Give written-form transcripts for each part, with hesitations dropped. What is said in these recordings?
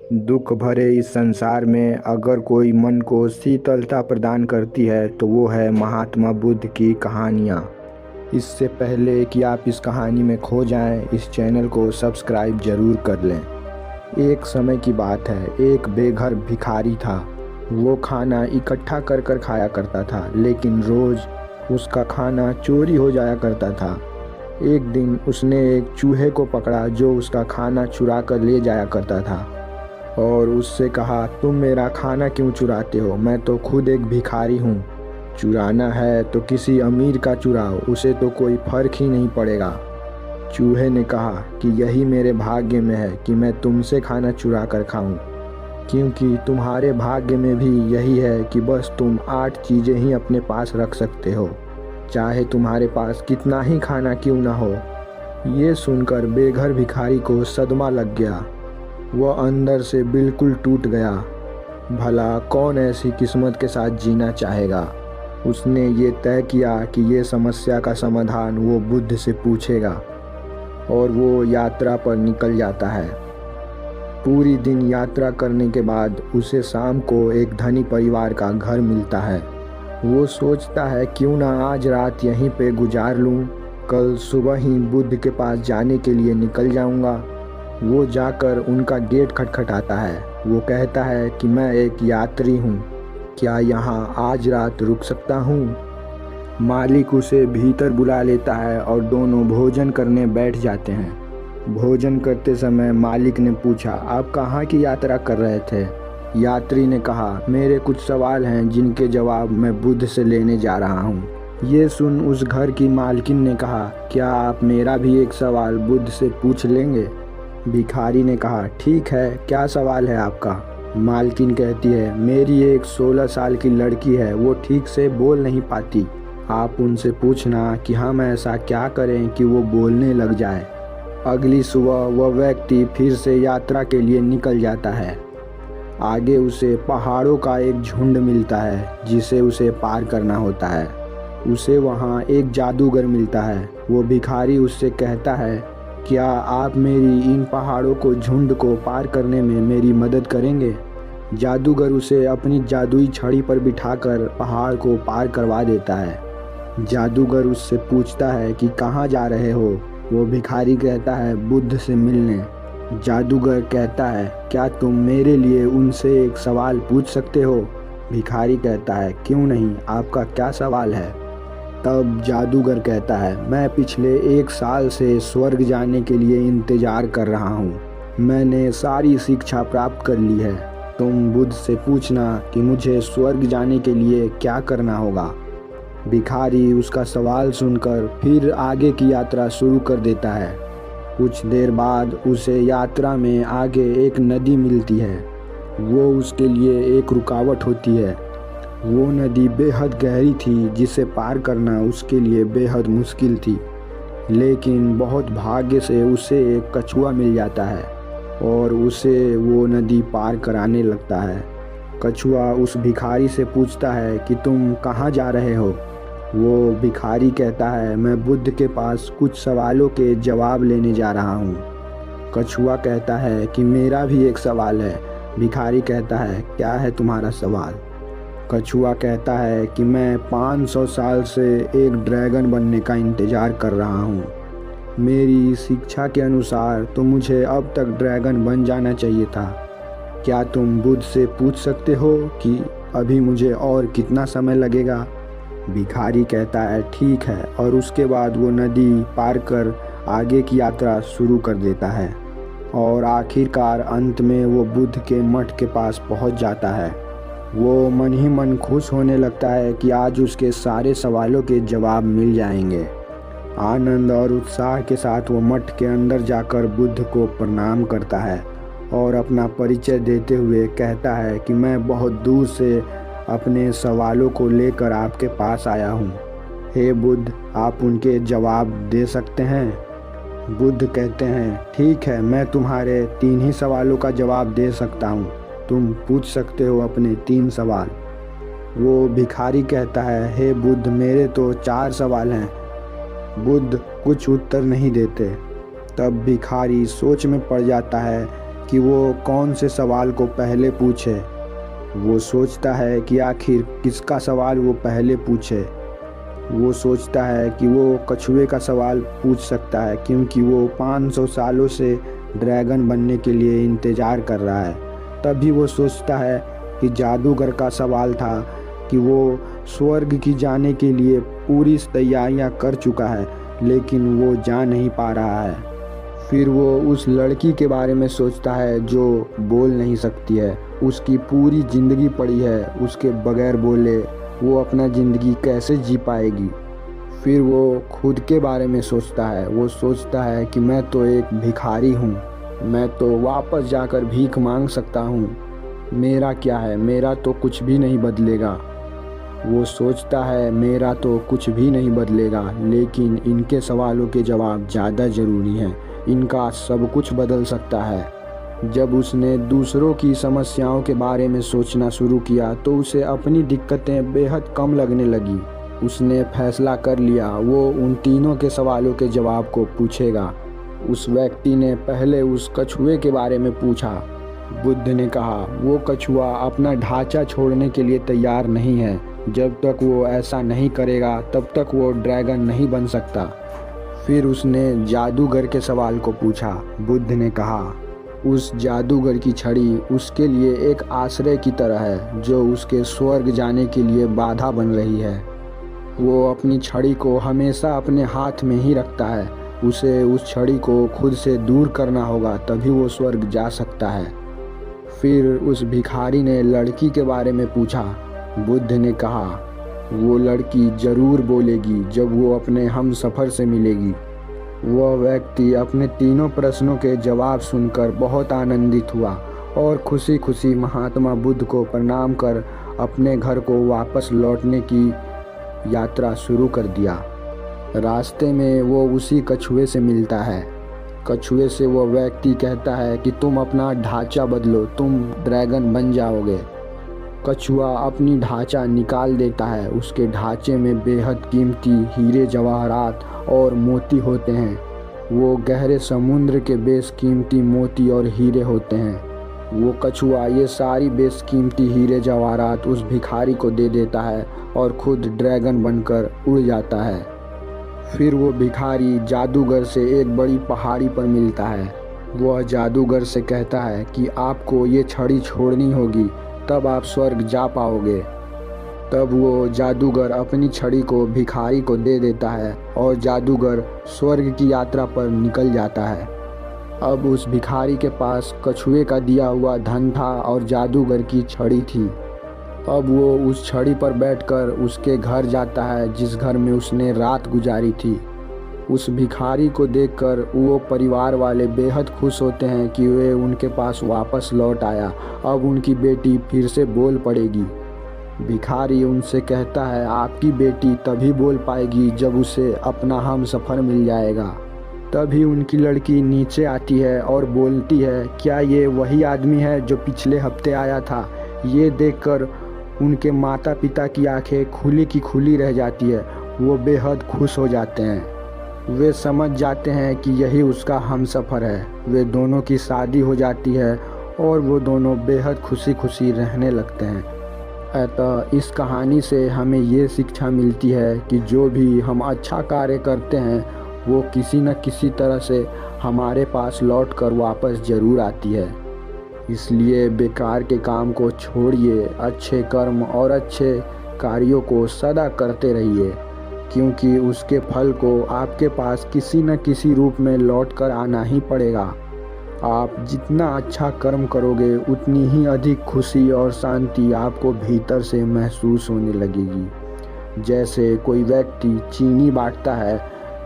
दुख भरे इस संसार में अगर कोई मन को शीतलता प्रदान करती है तो वो है महात्मा बुद्ध की कहानियाँ। इससे पहले कि आप इस कहानी में खो जाएं, इस चैनल को सब्सक्राइब जरूर कर लें। एक समय की बात है, एक बेघर भिखारी था। वो खाना इकट्ठा कर कर खाया करता था, लेकिन रोज़ उसका खाना चोरी हो जाया करता था। एक दिन उसने एक चूहे को पकड़ा जो उसका खाना चुरा कर ले जाया करता था और उससे कहा, तुम मेरा खाना क्यों चुराते हो? मैं तो खुद एक भिखारी हूँ। चुराना है तो किसी अमीर का चुराओ, उसे तो कोई फर्क ही नहीं पड़ेगा। चूहे ने कहा कि यही मेरे भाग्य में है कि मैं तुमसे खाना चुरा कर खाऊं, क्योंकि तुम्हारे भाग्य में भी यही है कि बस तुम 8 चीज़ें ही अपने पास रख सकते हो, चाहे तुम्हारे पास कितना ही खाना क्यों ना हो। ये सुनकर बेघर भिखारी को सदमा लग गया। वह अंदर से बिल्कुल टूट गया। भला कौन ऐसी किस्मत के साथ जीना चाहेगा? उसने ये तय किया कि ये समस्या का समाधान वो बुद्ध से पूछेगा और वो यात्रा पर निकल जाता है। पूरी दिन यात्रा करने के बाद उसे शाम को एक धनी परिवार का घर मिलता है। वो सोचता है क्यों ना आज रात यहीं पे गुजार लूँ, कल सुबह ही बुद्ध के पास जाने के लिए निकल जाऊँगा। वो जाकर उनका गेट खटखटाता है। वो कहता है कि मैं एक यात्री हूँ, क्या यहाँ आज रात रुक सकता हूँ? मालिक उसे भीतर बुला लेता है और दोनों भोजन करने बैठ जाते हैं। भोजन करते समय मालिक ने पूछा, आप कहाँ की यात्रा कर रहे थे? यात्री ने कहा, मेरे कुछ सवाल हैं जिनके जवाब मैं बुद्ध से लेने जा रहा हूँ। ये सुन उस घर की मालकिन ने कहा, क्या आप मेरा भी एक सवाल बुद्ध से पूछ लेंगे? भिखारी ने कहा, ठीक है, क्या सवाल है आपका? मालकिन कहती है, मेरी एक 16 साल की लड़की है, वो ठीक से बोल नहीं पाती। आप उनसे पूछना कि हम ऐसा क्या करें कि वो बोलने लग जाए। अगली सुबह वह व्यक्ति फिर से यात्रा के लिए निकल जाता है। आगे उसे पहाड़ों का एक झुंड मिलता है जिसे उसे पार करना होता है। उसे वहाँ एक जादूगर मिलता है। वो भिखारी उससे कहता है, क्या आप मेरी इन पहाड़ों को झुंड को पार करने में मेरी मदद करेंगे? जादूगर उसे अपनी जादुई छड़ी पर बिठाकर पहाड़ को पार करवा देता है। जादूगर उससे पूछता है कि कहाँ जा रहे हो? वो भिखारी कहता है, बुद्ध से मिलने। जादूगर कहता है, क्या तुम मेरे लिए उनसे एक सवाल पूछ सकते हो? भिखारी कहता है, क्यों नहीं, आपका क्या सवाल है? तब जादूगर कहता है, मैं पिछले 1 साल से स्वर्ग जाने के लिए इंतज़ार कर रहा हूँ। मैंने सारी शिक्षा प्राप्त कर ली है। तुम बुद्ध से पूछना कि मुझे स्वर्ग जाने के लिए क्या करना होगा। भिखारी उसका सवाल सुनकर फिर आगे की यात्रा शुरू कर देता है। कुछ देर बाद उसे यात्रा में आगे एक नदी मिलती है। वो उसके लिए एक रुकावट होती है। वो नदी बेहद गहरी थी जिसे पार करना उसके लिए बेहद मुश्किल थी, लेकिन बहुत भाग्य से उसे एक कछुआ मिल जाता है और उसे वो नदी पार कराने लगता है। कछुआ उस भिखारी से पूछता है कि तुम कहाँ जा रहे हो? वो भिखारी कहता है, मैं बुद्ध के पास कुछ सवालों के जवाब लेने जा रहा हूँ। कछुआ कहता है कि मेरा भी एक सवाल है। भिखारी कहता है, क्या है तुम्हारा सवाल? कछुआ कहता है कि मैं 500 साल से एक ड्रैगन बनने का इंतज़ार कर रहा हूँ। मेरी शिक्षा के अनुसार तो मुझे अब तक ड्रैगन बन जाना चाहिए था। क्या तुम बुद्ध से पूछ सकते हो कि अभी मुझे और कितना समय लगेगा? भिखारी कहता है, ठीक है, और उसके बाद वो नदी पार कर आगे की यात्रा शुरू कर देता है और आखिरकार अंत में वो बुद्ध के मठ के पास पहुंच जाता है। वो मन ही मन खुश होने लगता है कि आज उसके सारे सवालों के जवाब मिल जाएंगे। आनंद और उत्साह के साथ वो मठ के अंदर जाकर बुद्ध को प्रणाम करता है और अपना परिचय देते हुए कहता है कि मैं बहुत दूर से अपने सवालों को लेकर आपके पास आया हूँ। हे बुद्ध, आप उनके जवाब दे सकते हैं? बुद्ध कहते हैं, ठीक है, मैं तुम्हारे 3 ही सवालों का जवाब दे सकता हूँ। तुम पूछ सकते हो अपने 3 सवाल। वो भिखारी कहता है, हे बुद्ध, मेरे तो 4 सवाल हैं। बुद्ध कुछ उत्तर नहीं देते। तब भिखारी सोच में पड़ जाता है कि वो कौन से सवाल को पहले पूछे। वो सोचता है कि आखिर किसका सवाल वो पहले पूछे। वो सोचता है कि वो कछुए का सवाल पूछ सकता है, क्योंकि वो 500 सालों से ड्रैगन बनने के लिए इंतज़ार कर रहा है। तभी वो सोचता है कि जादूगर का सवाल था कि वो स्वर्ग की जाने के लिए पूरी तैयारियां कर चुका है, लेकिन वो जा नहीं पा रहा है। फिर वो उस लड़की के बारे में सोचता है जो बोल नहीं सकती है। उसकी पूरी ज़िंदगी पड़ी है उसके बगैर बोले, वो अपना ज़िंदगी कैसे जी पाएगी। फिर वो खुद के बारे में सोचता है। वो सोचता है कि मैं तो एक भिखारी हूँ, मैं तो वापस जाकर भीख मांग सकता हूँ। मेरा क्या है, मेरा तो कुछ भी नहीं बदलेगा। वो सोचता है मेरा तो कुछ भी नहीं बदलेगा, लेकिन इनके सवालों के जवाब ज़्यादा ज़रूरी हैं। इनका सब कुछ बदल सकता है। जब उसने दूसरों की समस्याओं के बारे में सोचना शुरू किया तो उसे अपनी दिक्कतें बेहद कम लगने लगी। उसने फैसला कर लिया वो उन तीनों के सवालों के जवाब को पूछेगा। उस व्यक्ति ने पहले उस कछुए के बारे में पूछा। बुद्ध ने कहा वो कछुआ अपना ढांचा छोड़ने के लिए तैयार नहीं है। जब तक वो ऐसा नहीं करेगा तब तक वो ड्रैगन नहीं बन सकता। फिर उसने जादूगर के सवाल को पूछा। बुद्ध ने कहा उस जादूगर की छड़ी उसके लिए एक आश्रय की तरह है जो उसके स्वर्ग जाने के लिए बाधा बन रही है। वो अपनी छड़ी को हमेशा अपने हाथ में ही रखता है। उसे उस छड़ी को खुद से दूर करना होगा, तभी वो स्वर्ग जा सकता है। फिर उस भिखारी ने लड़की के बारे में पूछा। बुद्ध ने कहा वो लड़की ज़रूर बोलेगी जब वो अपने हम सफ़र से मिलेगी। वह व्यक्ति अपने तीनों प्रश्नों के जवाब सुनकर बहुत आनंदित हुआ और खुशी खुशी महात्मा बुद्ध को प्रणाम कर अपने घर को वापस लौटने की यात्रा शुरू कर दिया। रास्ते में वो उसी कछुए से मिलता है। कछुए से वो व्यक्ति कहता है कि तुम अपना ढांचा बदलो, तुम ड्रैगन बन जाओगे। कछुआ अपनी ढांचा निकाल देता है। उसके ढांचे में बेहद कीमती हीरे जवाहरात और मोती होते हैं। वो गहरे समुद्र के बेशकीमती मोती और हीरे होते हैं। वो कछुआ ये सारी बेशकीमती हीरे जवाहरात उस भिखारी को दे देता है और खुद ड्रैगन बनकर उड़ जाता है। फिर वो भिखारी जादूगर से एक बड़ी पहाड़ी पर मिलता है। वह जादूगर से कहता है कि आपको ये छड़ी छोड़नी होगी, तब आप स्वर्ग जा पाओगे। तब वो जादूगर अपनी छड़ी को भिखारी को दे देता है और जादूगर स्वर्ग की यात्रा पर निकल जाता है। अब उस भिखारी के पास कछुए का दिया हुआ धन था और जादूगर की छड़ी थी। अब वो उस छड़ी पर बैठकर उसके घर जाता है जिस घर में उसने रात गुजारी थी। उस भिखारी को देखकर वो परिवार वाले बेहद खुश होते हैं कि वे उनके पास वापस लौट आया। अब उनकी बेटी फिर से बोल पड़ेगी। भिखारी उनसे कहता है आपकी बेटी तभी बोल पाएगी जब उसे अपना हम सफ़र मिल जाएगा। तभी उनकी लड़की नीचे आती है और बोलती है क्या ये वही आदमी है जो पिछले हफ्ते आया था। ये देखकर उनके माता पिता की आंखें खुली की खुली रह जाती है। वो बेहद खुश हो जाते हैं। वे समझ जाते हैं कि यही उसका हमसफ़र है। वे दोनों की शादी हो जाती है और वो दोनों बेहद खुशी खुशी रहने लगते हैं। अतः इस कहानी से हमें ये शिक्षा मिलती है कि जो भी हम अच्छा कार्य करते हैं वो किसी न किसी तरह से हमारे पास लौटकर वापस ज़रूर आती है। इसलिए बेकार के काम को छोड़िए, अच्छे कर्म और अच्छे कार्यों को सदा करते रहिए, क्योंकि उसके फल को आपके पास किसी न किसी रूप में लौट कर आना ही पड़ेगा। आप जितना अच्छा कर्म करोगे उतनी ही अधिक खुशी और शांति आपको भीतर से महसूस होने लगेगी। जैसे कोई व्यक्ति चीनी बांटता है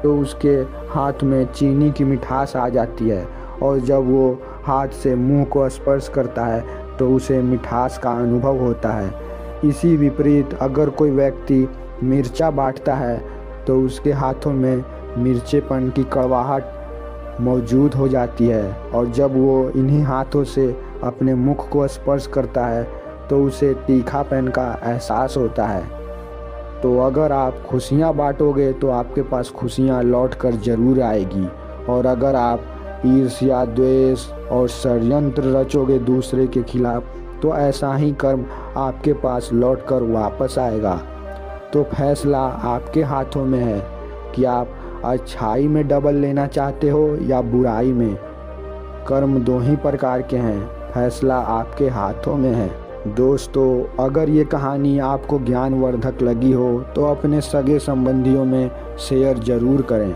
तो उसके हाथ में चीनी की मिठास आ जाती है और जब वो हाथ से मुंह को स्पर्श करता है तो उसे मिठास का अनुभव होता है। इसी विपरीत अगर कोई व्यक्ति मिर्चा बांटता है तो उसके हाथों में मिर्चेपन की कड़वाहट मौजूद हो जाती है और जब वो इन्हीं हाथों से अपने मुख को स्पर्श करता है तो उसे तीखापन का एहसास होता है। तो अगर आप खुशियाँ बांटोगे तो आपके पास खुशियाँ लौट कर ज़रूर आएगी, और अगर आप ईर्ष्या, द्वेष और षड्यंत्र रचोगे दूसरे के खिलाफ, तो ऐसा ही कर्म आपके पास लौट कर वापस आएगा। तो फैसला आपके हाथों में है कि आप अच्छाई में डबल लेना चाहते हो या बुराई में। कर्म दो ही प्रकार के हैं, फैसला आपके हाथों में है। दोस्तों, अगर ये कहानी आपको ज्ञानवर्धक लगी हो तो अपने सगे संबंधियों में शेयर ज़रूर करें।